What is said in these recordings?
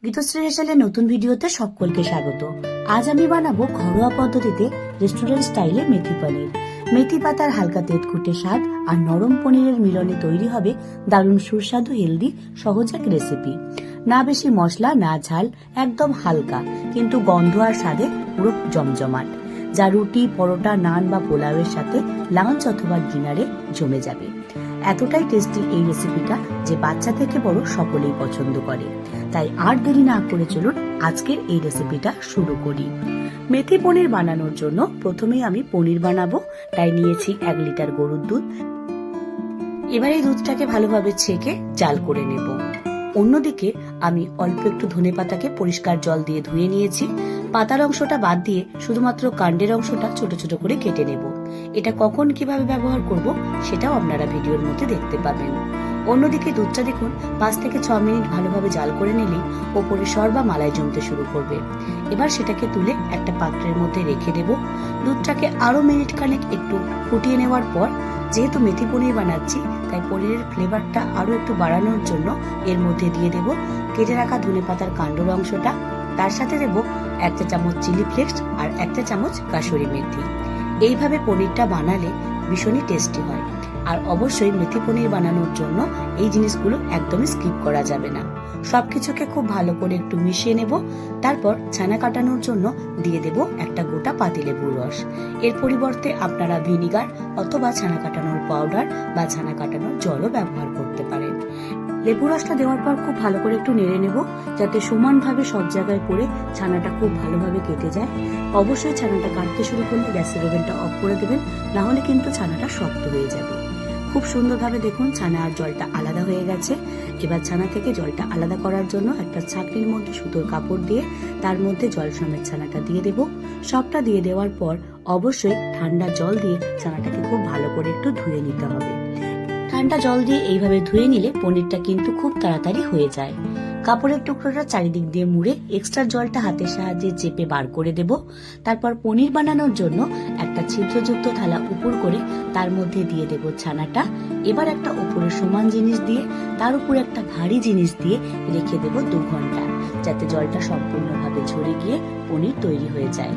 গীতশ্রী হেসেলের নতুন ভিডিওতে সকলকে স্বাগত। আজ আমি বানাবো ঘরোয়া পদ্ধতিতে রেস্টুরেন্ট স্টাইলে মেথি পনির। মেথি পাতার হালকা তেতকুটে স্বাদ আর নরম পনিরের মিলনে তৈরি হবে দারুণ সুস্বাদু হেলদি সহজ এক রেসিপি। না বেশি মশলা না ঝাল, একদম হালকা কিন্তু গন্ধ আর স্বাদে পুরো জমজমাট, যা রুটি, পরোটা, নান বা পোলাওয়ের সাথে লাঞ্চ অথবা ডিনারে জমে যাবে। এতটাই টেস্টি এই রেসিপিটা যে বাচ্চা থেকে বড় সকলেই পছন্দ করে। তাই আর দেরি না করে চলুন আজকের এই রেসিপিটা শুরু করি। মেথি পনির বানানোর জন্য প্রথমেই আমি পনির বানাবো, তাই নিয়েছি 1 লিটার গরুর দুধ। এবার এই দুধটাকে ভালোভাবে ছেঁকে জাল করে নেব। অন্যদিকে আমি অল্প একটু ধনেপাতাকে পরিষ্কার জল দিয়ে ধুয়ে নিয়েছি। পাতার অংশটা বাদ দিয়ে শুধুমাত্র কাণ্ডের অংশটা ছোট ছোট করে কেটে নেব। এটা কখন কিভাবে ব্যবহার করব সেটাও আপনারা ভিডিওর মধ্যে দেখতে পাবেন। অন্যদিকে দুধটা দেখুন 5 থেকে 6 মিনিট ভালোভাবে জাল করে নিলেই ওপরে সর বা মালাই জমতে শুরু করবে। এবার সেটাকে তুলে একটা পাত্রের মধ্যে রেখে দেব। দুধটাকে আরো মিনিট খানেক একটু ফুটিয়ে নেওয়ার পর, যেহেতু মেথি পনির বানাচ্ছি তাই পনিরের ফ্লেভারটা আরো একটু বাড়ানোর জন্য এর মধ্যে দিয়ে দেব কেটে রাখা ধনেপাতার কাণ্ডর অংশটা। তার সাথে দেব 1 চা চামচ চিলি ফ্লেক্স আর 1 চা চামচ কাসুরি মেথি। এইভাবে পনিরটা বানালে ভীষণই টেস্টি হয়। আর অবশ্যই মেথি পনির বানানোর জন্য এই জিনিসগুলো একদমই স্কিপ করা যাবে না। সবকিছুকে খুব ভালো করে একটু মিশিয়ে নেব। তারপর ছানা কাটানোর জন্য দিয়ে দেব একটা গোটা পাতিলেবুর রস। এর পরিবর্তে আপনারা ভিনিগার অথবা ছানা কাটানোর পাউডার বা ছানা কাটানোর জলও ব্যবহার করতে পারেন। লেবু রসটা দেওয়ার পর খুব ভালো করে একটু নেড়ে নেব, যাতে সমানভাবে সব জায়গায় পড়ে ছানাটা খুব ভালোভাবে কেটে যায়। অবশ্যই ছানাটা কাটতে শুরু করলে গ্যাসের ওভেনটা অফ করে দেবেন, না হলে কিন্তু ছানাটা শক্ত হয়ে যাবে। খুব সুন্দরভাবে দেখুন ছানা আর জলটা আলাদা হয়ে গেছে। এবার ছানা থেকে জলটা আলাদা করার জন্য একটা ছাঁকনির মধ্যে সুতোর কাপড় দিয়ে তার মধ্যে জল সমেত ছানাটা দিয়ে দেব। সবটা দিয়ে দেওয়ার পর অবশ্যই ঠান্ডা জল দিয়ে ছানাটাকে খুব ভালো করে একটু ধুয়ে নিতে হবে। ঠান্ডা জল দিয়ে এইভাবে ধুয়ে নিলে পনিরটা কিন্তু খুব তাড়াতাড়ি হয়ে যায়। কাপড়ের টুকরোটা চারিদিক দিয়ে মুড়ে এক্সট্রা জলটা হাতের সাহায্যে চেপে বার করে দেব। তারপর পনির বানানোর জন্য একটা ছিদ্রযুক্ত থালা উপর করে তার মধ্যে দিয়ে দেব ছানাটা। এবার একটা উপরে সমান জিনিস দিয়ে তার উপরে একটা ভারী জিনিস দিয়ে রেখে দেব 2 ঘন্টা, যাতে জলটা সম্পূর্ণভাবে ঝরে গিয়ে পনির তৈরি হয়ে যায়।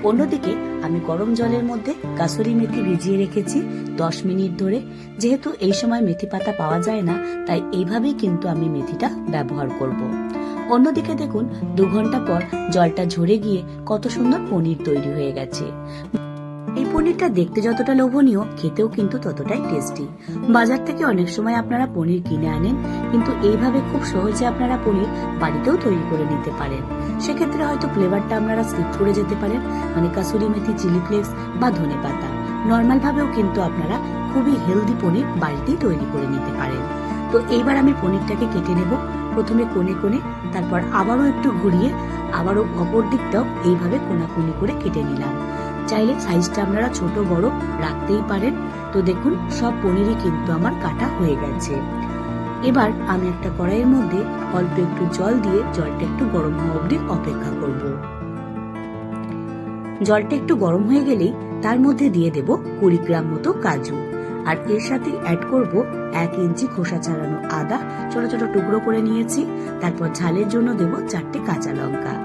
অন্যদিকে আমি গরম জলের মধ্যে কাসুরি মেথি ভিজিয়ে রেখেছি 10 মিনিট ধরে। যেহেতু এই সময় মেথি পাতা পাওয়া যায় না, তাই এইভাবেই কিন্তু আমি মেথিটা ব্যবহার করব। অন্যদিকে দেখুন 2 ঘন্টা পর জলটা ঝরে গিয়ে কত সুন্দর পনির তৈরি হয়ে গেছে। এই পনিরটা দেখতে যতটা লোভনীয়, খেতেও কিন্তু ততটাই টেস্টি। বাজার থেকে অনেক সময় আপনারা পনির কিনে আনেন, কিন্তু এইভাবে খুব সহজে আপনারা পনির বাড়িতেও তৈরি করে নিতে পারেন। সেক্ষেত্রে হয়তো ফ্লেভারটা আপনারা স্কিপ করে যেতে পারেন, মানে কাসুরি মেথি, চিলি ফ্লেক্স বা ধনেপাতা। নর্মাল ভাবেও কিন্তু আপনারা খুবই হেলদি পনির বাড়িতেই তৈরি করে নিতে পারেন। তো এইবার আমি পনিরটাকে কেটে নেব, প্রথমে কোণে কোণে, তারপর আবারও একটু ঘুরিয়ে আবারও অপর দিকটাও এইভাবে কোনাকুনি করে কেটে নিলাম। চাইলে সাইজটা আপনারা ছোট বড় রাখতেই পারেন। তো দেখুন সব পনিরই কিন্তু আমার কাটা হয়ে গেছে। এবার আমি একটা কড়াইয়ের মধ্যে অল্প একটু জল দিয়ে জলটা একটু গরম হওয়া অবধি অপেক্ষা করব। জলটা একটু গরম হয়ে গেলেই তার মধ্যে দিয়ে দেব 20 গ্রাম মতো কাজু, আর এর সাথে অ্যাড করব 1 ইঞ্চি খোসা ছাড়ানো আদা ছোট ছোট টুকরো করে নিয়েছি। তারপর ঝালের জন্য দেব 4টে কাঁচা লঙ্কা।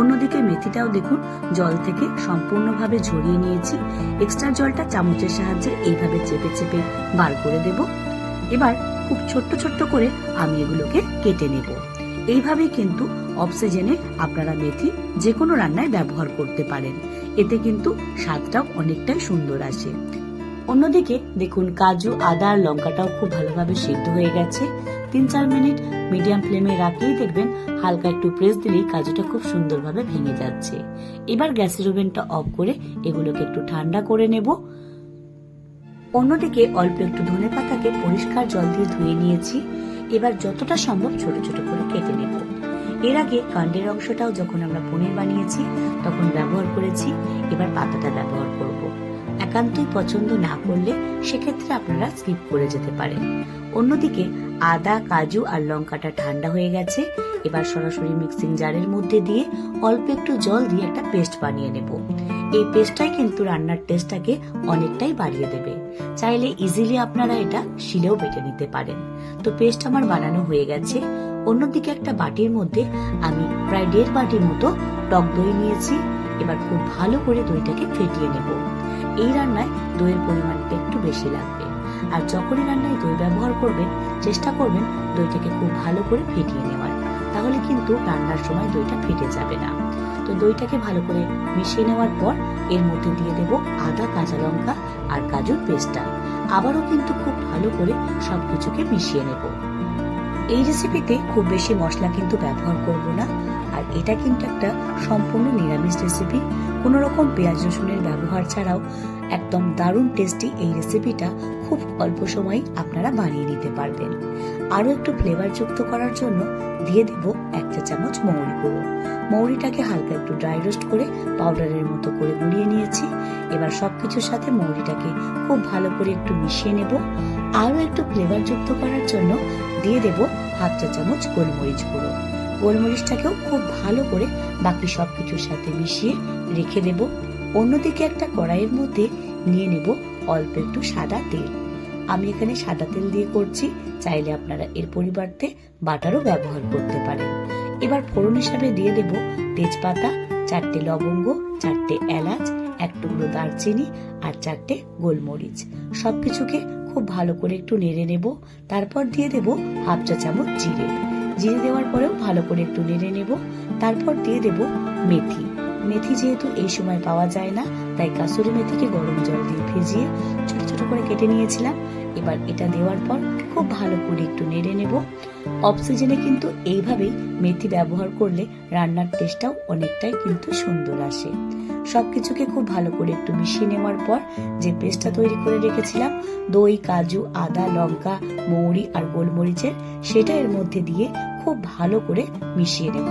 অন্যদিকে মেথিটাও দেখুন জল থেকে সম্পূর্ণভাবে ঝরিয়ে নিয়েছি। এক্সট্রা জলটা চামচের সাহায্যে এইভাবে চেপে চেপে বার করে দেব। এবার খুব ছোট্ট ছোট্ট করে আমি এগুলোকে কেটে নেব। এইভাবেই কিন্তু অফ সিজনে আপনারা মেথি যে কোনো রান্নায় ব্যবহার করতে পারেন। এতে কিন্তু স্বাদটাও অনেকটাই সুন্দর আসে। অন্যদিকে দেখুন কাজু, আদা আর লঙ্কাটাও খুব ভালোভাবে সিদ্ধ হয়ে গেছে। 3-4 মিনিট মিডিয়াম ফ্লেমে রাখলেই দেখবেন হালকা একটু প্রেস দিলেই কাজুটা খুব সুন্দরভাবে ভেঙে যাচ্ছে। এবার গ্যাসের ওভেনটা অফ করে এগুলোকে একটু ঠান্ডা করে নেব। অন্যদিকে অল্প একটু ধনেপাতাকে পরিষ্কার জল দিয়ে ধুয়ে নিয়েছি। এবার যতটা সম্ভব ছোট ছোট করে কেটে নেব। এর আগে কাণ্ডের অংশটাও যখন আমরা পনির বানিয়েছি তখন ব্যবহার করেছি, এবার পাতাটা ব্যবহার করব। একান্তই পছন্দ না করলে সেক্ষেত্রে আপনারা স্কিপ করে যেতে পারেন। অন্যদিকে আদা, কাজু আর লঙ্কাটা ঠান্ডা হয়ে গেছে। এবার সরাসরি মিক্সিং জারের মধ্যে দিয়ে অল্প একটু জল দিয়ে একটা পেস্ট বানিয়ে নেব। এই পেস্টটাই কিন্তু রান্নার টেস্টটাকে অনেকটাই বাড়িয়ে দেবে। চাইলে ইজিলি আপনারা এটা শিলেও বেটে নিতে পারেন। তো পেস্ট আমার বানানো হয়ে গেছে। অন্যদিকে একটা বাটির মধ্যে আমি প্রায় 1.5 বাটির মতো টক দই নিয়েছি। এবার খুব ভালো করে দইটাকে ফেটিয়ে নেব। এই রান্নায় দইয়ের পরিমাণটা একটু বেশি লাগবে, আর যখনই রান্নায় দই ব্যবহার করবেন চেষ্টা করবেন দইটাকে খুব ভালো করে ফেটিয়ে নেওয়ার, তাহলে কিন্তু রান্নার সময় দইটা ফেটে যাবে না। তো দইটাকে ভালো করে মিশিয়ে নেওয়ার পর এর মধ্যে দিয়ে দেব আদা, কাঁচা লঙ্কা আর কাজুর পেস্টটা। আবারও কিন্তু খুব ভালো করে সবকিছুকে মিশিয়ে নেব। এই রেসিপিতে খুব বেশি মশলা কিন্তু ব্যবহার করব না, আর এটা কিন্তু একটা সম্পূর্ণ নিরামিষ রেসিপি। কোনো রকম পেঁয়াজ রসুনের ব্যবহার ছাড়াও একদম দারুণ টেস্টি এই রেসিপিটা খুব অল্প সময়ে আপনারা বানিয়ে নিতে পারবেন। আরো একটু ফ্লেভার যুক্ত করার জন্য দিয়ে দেব 1 চা চামচ মৌরি গুঁড়ো। মৌরিটাকে হালকা একটু ড্রাই রোস্ট করে পাউডারের মতো করে গুঁড়িয়ে নিয়েছি। এবার সবকিছুর সাথে মৌরিটাকে খুব ভালো করে একটু মিশিয়ে নেব। আরো একটু ফ্লেভার যুক্ত করার জন্য দিয়ে দেব 1/2 চা চামচ গোলমরিচ গুঁড়ো। গোলমরিচটাকেও খুব ভালো করে বাকি সবকিছুর সাথে মিশিয়ে রেখে দেব। অন্যদিকে একটা কড়াইয়ের মধ্যে নিয়ে নেব অল্প একটু সাদা তেল। আমি এখানে সাদা তেল দিয়ে করছি, চাইলে আপনারা এর পরিবর্তে বাটারও ব্যবহার করতে পারেন। এবার ফোড়ন হিসাবে দিয়ে দেব তেজপাতা, 4টে লবঙ্গ, 4টে এলাচ, 1 টুকরো দারচিনি আর 4টে গোলমরিচ। সবকিছুকে খুব ভালো করে একটু নেড়ে নেব। তারপর দিয়ে দেব 1/2 চা চামচ জিরে। জিরে দেওয়ার পরেও ভালো করে একটু নেড়ে নেব। তারপর দিয়ে দেব মেথি। মেথি যেহেতু এই সময় পাওয়া যায় না, তাই কাসুরি মেথিকে গরম জল দিয়ে ভিজিয়ে ছোট ছোট করে কেটে নিয়েছিলাম। এবার এটা দেওয়ার পর খুব ভালো করে একটু নেড়ে নেব। অফ সিজনে কিন্তু এইভাবেই মেথি ব্যবহার করলে রান্নার টেস্টটাও অনেকটাই কিন্তু সুন্দর আসে। সবকিছুকে খুব ভালো করে একটু মিশিয়ে নেওয়ার পর যে পেস্টটা তৈরি করে রেখেছিলাম দই, কাজু, আদা, লঙ্কা, মৌরি আর গোলমরিচের, সেটা এর মধ্যে দিয়ে খুব ভালো করে মিশিয়ে নেব।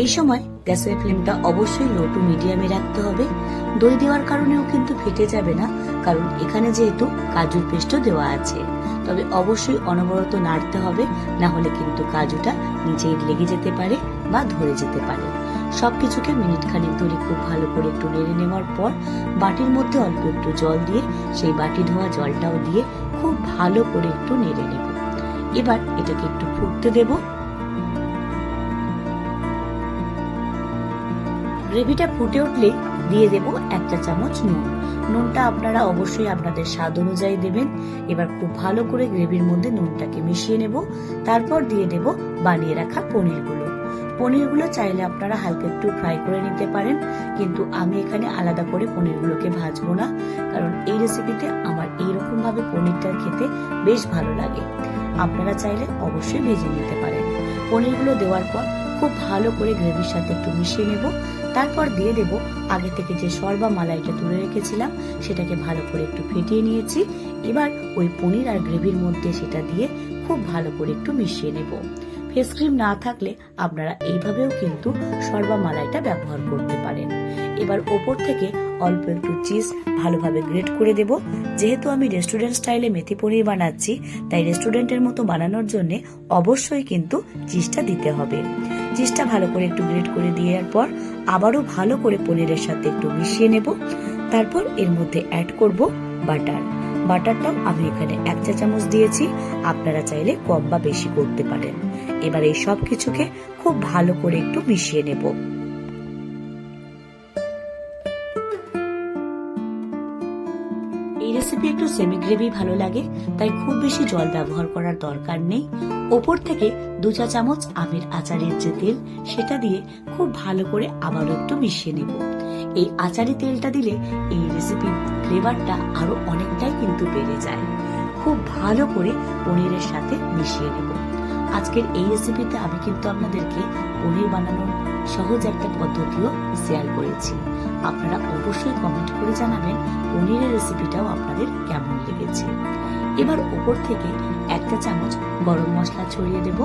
এই সময় গ্যাসের ফ্লেমটা অবশ্যই লো টু মিডিয়ামে রাখতে হবে। দই দেওয়ার কারণেও কিন্তু ফেটে যাবে না, কারণ এখানে যেহেতু কাজুর পেস্টও দেওয়া আছে। তবে অবশ্যই অনবরত নাড়তে হবে, না হলে কিন্তু কাজুটা নিচেই লেগে যেতে পারে বা ধরে যেতে পারে। সবকিছুকে মিনিট খানেক ধরে খুব ভালো করে একটু নেড়ে নেওয়ার পর বাটির মধ্যে অল্প একটু জল দিয়ে সেই বাটি ধোয়া জলটাও দিয়ে খুব ভালো করে একটু নেড়ে নেব। এবার এটাকে একটু ফুটতে দেব। গ্রেভিটা ফুটে উঠলে দিয়ে দেব 1 চা চামচ নুন। নুনটা আপনারা অবশ্যই আপনাদের স্বাদ অনুযায়ী দেবেন। এবার খুব ভালো করে গ্রেভির মধ্যে নুনটাকে মিশিয়ে নেব। তারপর দিয়ে দেব বানিয়ে রাখা পনিরগুলো। পনিরগুলো চাইলে আপনারা হালকা একটু ফ্রাই করে নিতে পারেন, কিন্তু আমি এখানে আলাদা করে পনিরগুলোকে ভাজবো না, কারণ এই রেসিপিতে আমার এইরকম ভাবে পনিরটা খেতে বেশ ভালো লাগে। আপনারা চাইলে অবশ্যই ভেজে নিতে পারেন। পনিরগুলো দেওয়ার পর খুব ভালো করে গ্রেভির সাথে একটু মিশিয়ে নেব। তারপর দিয়ে দেব আগে থেকে যে সরবা মালাইটা তুলে রেখেছিলাম, সেটাকে ভালো করে একটু ফেটিয়ে নিয়েছি। এবার ওই পনির আর গ্রেভির মধ্যে সেটা দিয়ে খুব ভালো করে একটু মিশিয়ে নেব। ফেস ক্রিম না থাকলে আপনারা এইভাবেও কিন্তু সরবা মালাইটা ব্যবহার করতে পারেন। এবার ওপর থেকে অল্প একটু চিজ ভালোভাবে গ্রেট করে দেব। যেহেতু আমি রেস্টুরেন্ট স্টাইলে মেথি পনির বানাচ্ছি, তাই রেস্টুরেন্টের মতো বানানোর জন্য অবশ্যই কিন্তু চিজটা দিতে হবে। চিজটা ভালো করে একটু গ্রেট করে দেওয়ার পর আবারও ভালো করে পনিরের সাথে একটু মিশিয়ে নেব। তারপর এর মধ্যে অ্যাড করব বাটার। বাটারটাও আমি এখানে 1 চা চামচ দিয়েছি, আপনারা চাইলে কম বা বেশি করতে পারেন। এবার এই সব কিছুকে খুব ভালো করে একটু মিশিয়ে নেব। এই রেসিপি একটু সেমি গ্রেভি ভালো লাগে, তাই খুব বেশি জল ব্যবহার করার দরকার নেই। ওপর থেকে 2 চা চামচ আমের আচারের যে তেল, সেটা দিয়ে খুব ভালো করে আবারও একটু মিশিয়ে নেব। এই আচারি তেলটা দিলে এই রেসিপির ফ্লেভারটা আরো অনেকটাই কিন্তু বেড়ে যায়। খুব ভালো করে পনিরের সাথে মিশিয়ে নেব। আজকের এই রেসিপিতে আমি কিন্তু আপনাদেরকে পনির বানানোর সহজ একটা পদ্ধতিও শেয়ার করেছি। আপনারা অবশ্যই কমেন্ট করে জানাবেন পনিরের রেসিপিটাও আপনাদের কেমন লেগেছে। এবার উপর থেকে 1 চা চামচ গরম মশলা ছড়িয়ে দেব।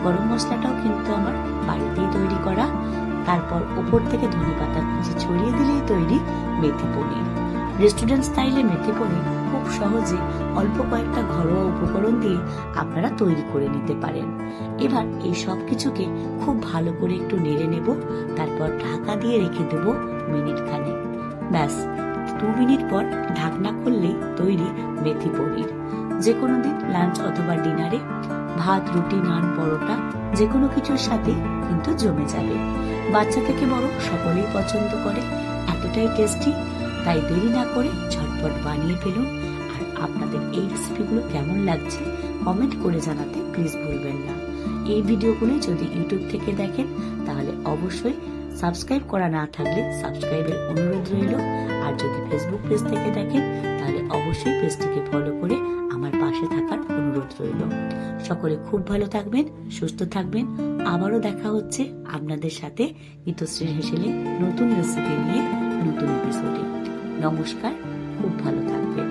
গরম মশলাটাও কিন্তু আমার বাড়িতেই তৈরি করা। তারপর উপর থেকে ধনেপাতা কুচি ছড়িয়ে দিলেই তৈরি মেথি পনির। রেস্টুরেন্ট স্টাইলে মেথি পনির খুব সহজে অল্প কয়েকটা ঘরোয়া উপকরণ দিয়ে আপনারা তৈরি করে নিতে পারেন। এবার এই সব কিছুকে খুব ভালো করে একটু নেড়ে নেব, তারপর ঢাকা দিয়ে রেখে দেব মিনিট খানেক। ব্যাস 2 মিনিট পর ঢাকনা খুললেই তৈরি মেথি পনির। যে কোনো দিন লাঞ্চ অথবা ডিনারে ভাত, রুটি, নান, পরোটা যে কোনো কিছুর সাথে কিন্তু জমে যাবে। বাচ্চা থেকে বড় সকলেই পছন্দ করে, এতটাই টেস্টি। তাই দেরি না করে ঝটপট বানিয়ে ফেলুন। আর আপনাদের এই রেসিপিগুলো কেমন লাগছে কমেন্ট করে জানাতে প্লিজ ভুলবেন না। এই ভিডিওগুলো যদি ইউটিউব থেকে দেখেন তাহলে অবশ্যই সাবস্ক্রাইব করা না থাকলে সাবস্ক্রাইবের অনুরোধ রইল। আর যদি ফেসবুক পেজ থেকে দেখেন তাহলে অবশ্যই পেজটিকে ফলো করে আমার পাশে থাকার অনুরোধ রইল। সকলে খুব ভালো থাকবেন, সুস্থ থাকবেন। আবারও দেখা হচ্ছে আপনাদের সাথে গীতশ্রীর হেসেলে নতুন রেসিপি নিয়ে নতুন এপিসোডে। নমস্কার, খুব ভালো থাকবেন।